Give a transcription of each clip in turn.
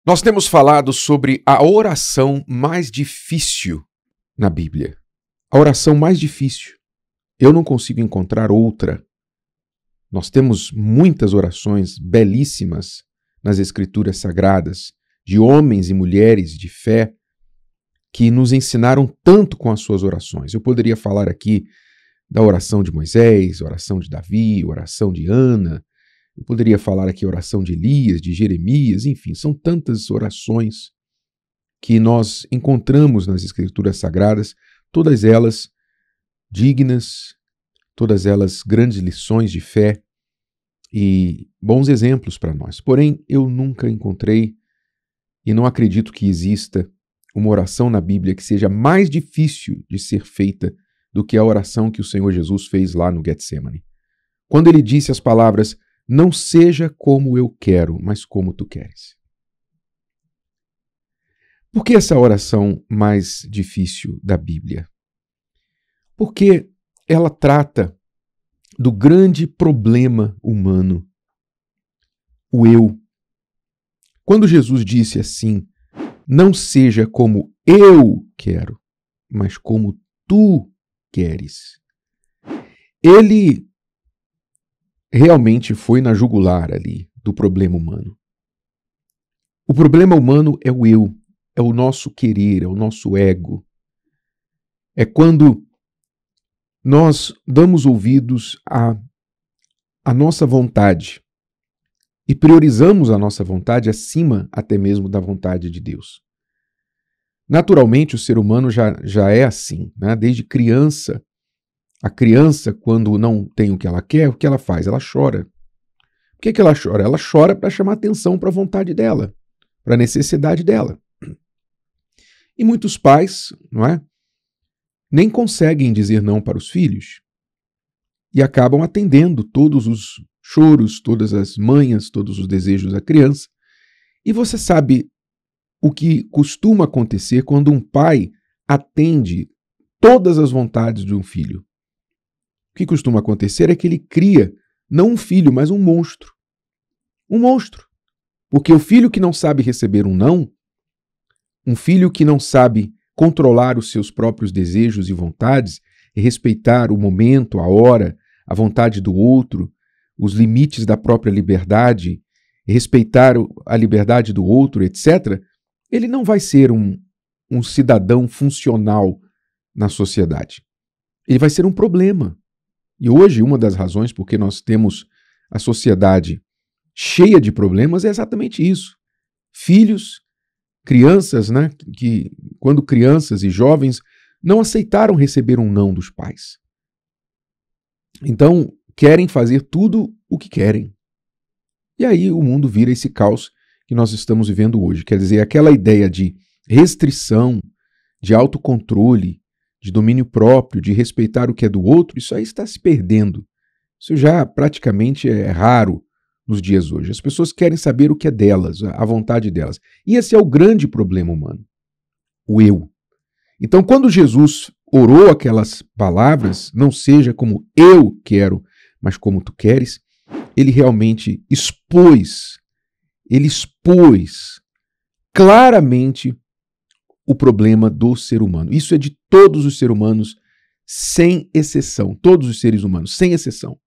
Nós temos falado sobre a oração mais difícil na Bíblia. A oração mais difícil. Eu não consigo encontrar outra. Nós temos muitas orações belíssimas nas Escrituras Sagradas, de homens e mulheres de fé que nos ensinaram tanto com as suas orações. Eu poderia falar aqui da oração de Moisés, oração de Davi, oração de Ana. Eu poderia falar aqui a oração de Elias, de Jeremias, enfim, são tantas orações que nós encontramos nas Escrituras Sagradas, todas elas dignas, todas elas grandes lições de fé e bons exemplos para nós. Porém, eu nunca encontrei e não acredito que exista uma oração na Bíblia que seja mais difícil de ser feita do que a oração que o Senhor Jesus fez lá no Getsemane. Quando ele disse as palavras: "Não seja como eu quero, mas como tu queres." Por que essa oração mais difícil da Bíblia? Porque ela trata do grande problema humano, o eu. Quando Jesus disse assim: "Não seja como eu quero, mas como tu queres", ele realmente foi na jugular ali do problema humano. O problema humano é o eu, é o nosso querer, é o nosso ego. É quando nós damos ouvidos à nossa vontade e priorizamos a nossa vontade acima até mesmo da vontade de Deus. Naturalmente, o ser humano já é assim, né? Desde criança. A criança, quando não tem o que ela quer, o que ela faz? Ela chora. Por que ela chora? Ela chora para chamar atenção para a vontade dela, para a necessidade dela. E muitos pais, não é? Nem conseguem dizer não para os filhos e acabam atendendo todos os choros, todas as manhas, todos os desejos da criança. E você sabe o que costuma acontecer quando um pai atende todas as vontades de um filho? O que costuma acontecer é que ele cria não um filho, mas um monstro. Um monstro. Porque o filho que não sabe receber um não, um filho que não sabe controlar os seus próprios desejos e vontades, e respeitar o momento, a hora, a vontade do outro, os limites da própria liberdade, e respeitar a liberdade do outro, etc., ele não vai ser um cidadão funcional na sociedade. Ele vai ser um problema. E hoje, uma das razões por que nós temos a sociedade cheia de problemas é exatamente isso. Filhos, crianças, né, que quando crianças e jovens não aceitaram receber um não dos pais. Então, querem fazer tudo o que querem. E aí o mundo vira esse caos que nós estamos vivendo hoje. Quer dizer, aquela ideia de restrição, de autocontrole, de domínio próprio, de respeitar o que é do outro, isso aí está se perdendo. Isso já praticamente é raro nos dias hoje. As pessoas querem saber o que é delas, a vontade delas. E esse é o grande problema humano, o eu. Então, quando Jesus orou aquelas palavras, "Não seja como eu quero, mas como tu queres", ele realmente expôs claramente o problema do ser humano. Isso é de todos os seres humanos, sem exceção. Todos os seres humanos, sem exceção.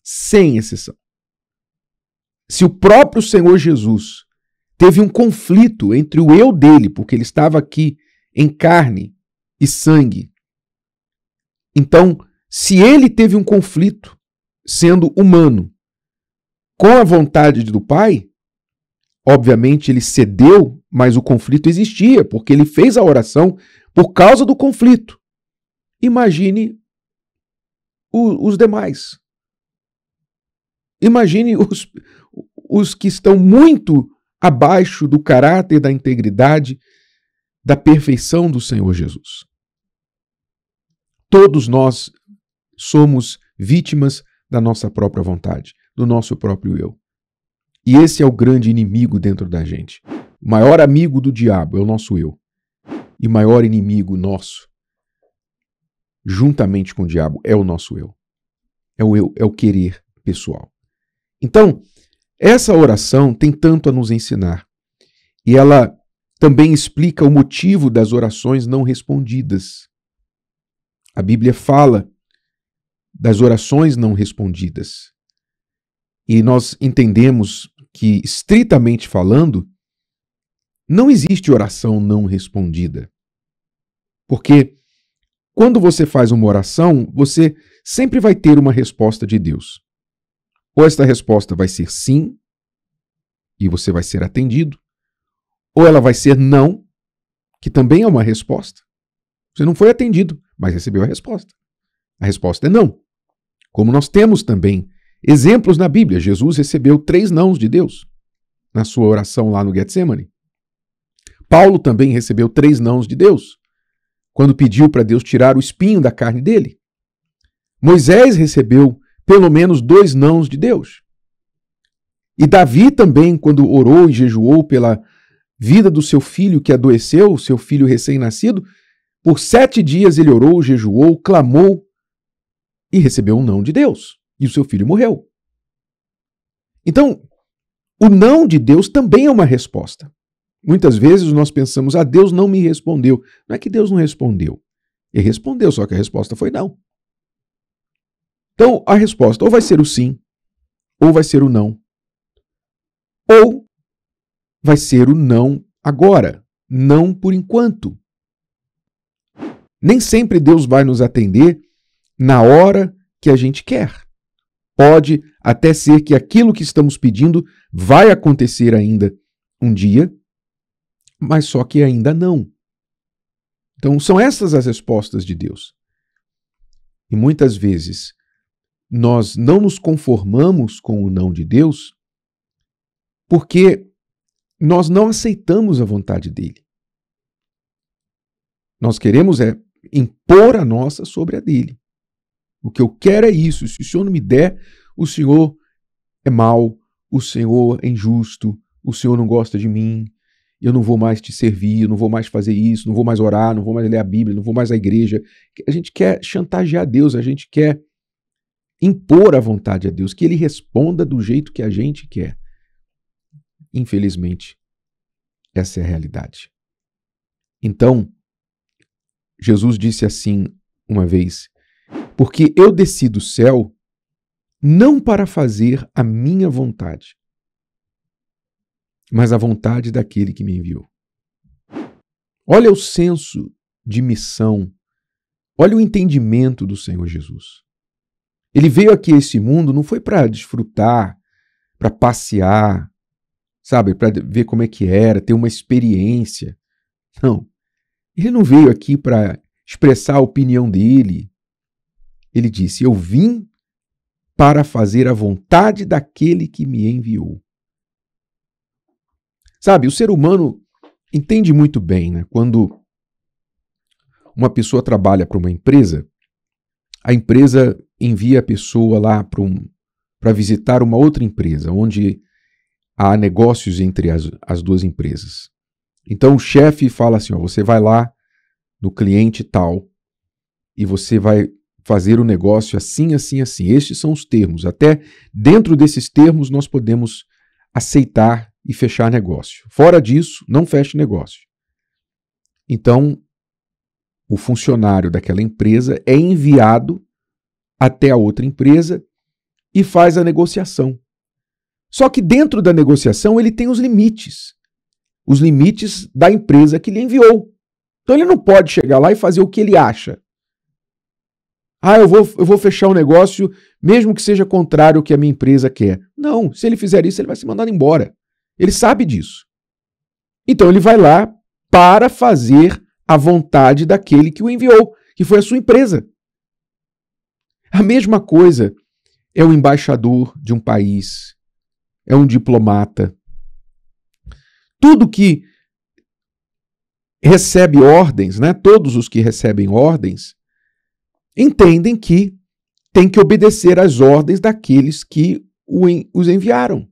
Sem exceção. Se o próprio Senhor Jesus teve um conflito entre o eu dele, porque ele estava aqui em carne e sangue, então, se ele teve um conflito, sendo humano, com a vontade do Pai, obviamente ele cedeu, mas o conflito existia, porque ele fez a oração por causa do conflito. Imagine os demais. Imagine os que estão muito abaixo do caráter, da integridade, da perfeição do Senhor Jesus. Todos nós somos vítimas da nossa própria vontade, do nosso próprio eu. E esse é o grande inimigo dentro da gente. O maior amigo do diabo é o nosso eu. E o maior inimigo nosso, juntamente com o diabo, é o nosso eu. É o eu, é o querer pessoal. Então, essa oração tem tanto a nos ensinar. E ela também explica o motivo das orações não respondidas. A Bíblia fala das orações não respondidas. E nós entendemos que, estritamente falando, não existe oração não respondida. Porque quando você faz uma oração, você sempre vai ter uma resposta de Deus. Ou esta resposta vai ser sim, e você vai ser atendido, ou ela vai ser não, que também é uma resposta. Você não foi atendido, mas recebeu a resposta. A resposta é não. Como nós temos também exemplos na Bíblia. Jesus recebeu 3 nãos de Deus na sua oração lá no Getsemane. Paulo também recebeu 3 nãos de Deus quando pediu para Deus tirar o espinho da carne dele. Moisés recebeu pelo menos 2 nãos de Deus. E Davi também, quando orou e jejuou pela vida do seu filho que adoeceu, seu filho recém-nascido, por 7 dias ele orou, jejuou, clamou e recebeu um não de Deus. E o seu filho morreu. Então, o não de Deus também é uma resposta. Muitas vezes nós pensamos, Deus não me respondeu. Não é que Deus não respondeu. Ele respondeu, só que a resposta foi não. Então, a resposta ou vai ser o sim, ou vai ser o não. Ou vai ser o não agora, não por enquanto. Nem sempre Deus vai nos atender na hora que a gente quer. Pode até ser que aquilo que estamos pedindo vai acontecer ainda um dia, mas só que ainda não. Então, são essas as respostas de Deus. E muitas vezes nós não nos conformamos com o não de Deus porque nós não aceitamos a vontade dele. Nós queremos impor a nossa sobre a dele. O que eu quero é isso. Se o Senhor não me der, o Senhor é mau, o Senhor é injusto, o Senhor não gosta de mim, eu não vou mais te servir, eu não vou mais fazer isso, não vou mais orar, não vou mais ler a Bíblia, não vou mais à igreja. A gente quer chantagear Deus, a gente quer impor a vontade a Deus, que Ele responda do jeito que a gente quer. Infelizmente, essa é a realidade. Então, Jesus disse assim uma vez, porque eu desci do céu não para fazer a minha vontade, mas a vontade daquele que me enviou. Olha o senso de missão, olha o entendimento do Senhor Jesus. Ele veio aqui a esse mundo, não foi para desfrutar, para passear, sabe, para ver como é que era, ter uma experiência. Não. Ele não veio aqui para expressar a opinião dele. Ele disse, eu vim para fazer a vontade daquele que me enviou. Sabe, o ser humano entende muito bem, né? Quando uma pessoa trabalha para uma empresa, a empresa envia a pessoa lá para visitar uma outra empresa, onde há negócios entre as duas empresas. Então o chefe fala assim, você vai lá no cliente tal e você vai fazer o negócio assim, assim, assim. Estes são os termos. Até dentro desses termos nós podemos aceitar e fechar negócio. Fora disso, não feche negócio. Então, o funcionário daquela empresa é enviado até a outra empresa e faz a negociação. Só que dentro da negociação ele tem os limites da empresa que lhe enviou. Então ele não pode chegar lá e fazer o que ele acha. Eu vou fechar o negócio mesmo que seja contrário ao que a minha empresa quer. Não, se ele fizer isso, ele vai ser mandado embora. Ele sabe disso. Então ele vai lá para fazer a vontade daquele que o enviou, que foi a sua empresa. A mesma coisa é o embaixador de um país, é um diplomata. Tudo que recebe ordens, né? Todos os que recebem ordens, entendem que tem que obedecer às ordens daqueles que os enviaram.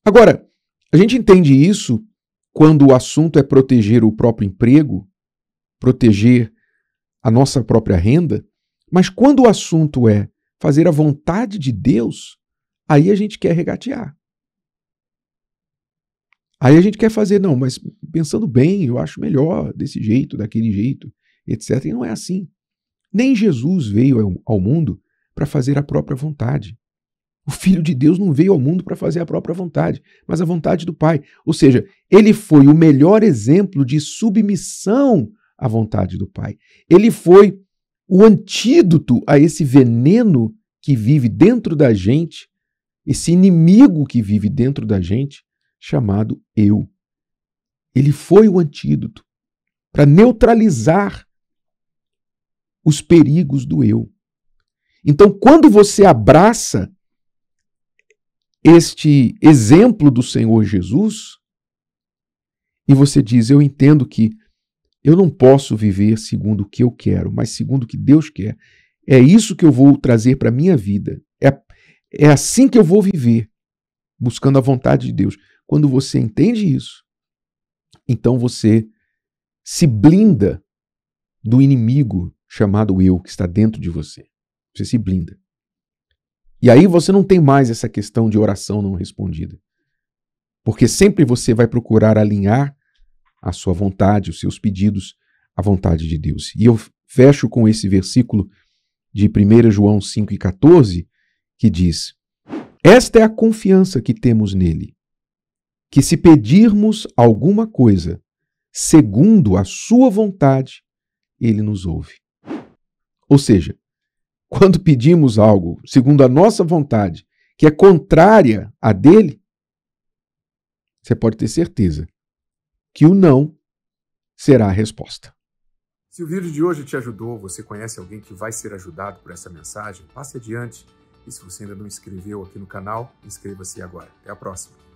Agora, a gente entende isso quando o assunto é proteger o próprio emprego, proteger a nossa própria renda, mas quando o assunto é fazer a vontade de Deus, aí a gente quer regatear. Aí a gente quer fazer, não, mas pensando bem, eu acho melhor desse jeito, daquele jeito, etc. E não é assim. Nem Jesus veio ao mundo para fazer a própria vontade. O Filho de Deus não veio ao mundo para fazer a própria vontade, mas a vontade do Pai. Ou seja, ele foi o melhor exemplo de submissão à vontade do Pai. Ele foi o antídoto a esse veneno que vive dentro da gente, esse inimigo que vive dentro da gente, chamado eu. Ele foi o antídoto para neutralizar os perigos do eu. Então, quando você abraça este exemplo do Senhor Jesus e você diz, eu entendo que eu não posso viver segundo o que eu quero, mas segundo o que Deus quer. É isso que eu vou trazer para a minha vida. É assim que eu vou viver, buscando a vontade de Deus. Quando você entende isso, então você se blinda do inimigo chamado eu, que está dentro de você. Você se blinda. E aí você não tem mais essa questão de oração não respondida. Porque sempre você vai procurar alinhar a sua vontade, os seus pedidos à vontade de Deus. E eu fecho com esse versículo de 1 João 5,14, que diz: esta é a confiança que temos nele, que se pedirmos alguma coisa segundo a sua vontade, ele nos ouve. Ou seja, quando pedimos algo segundo a nossa vontade, que é contrária à dele, você pode ter certeza que o não será a resposta. Se o vídeo de hoje te ajudou, você conhece alguém que vai ser ajudado por essa mensagem, passe adiante. E se você ainda não inscreveu aqui no canal, inscreva-se agora. Até a próxima.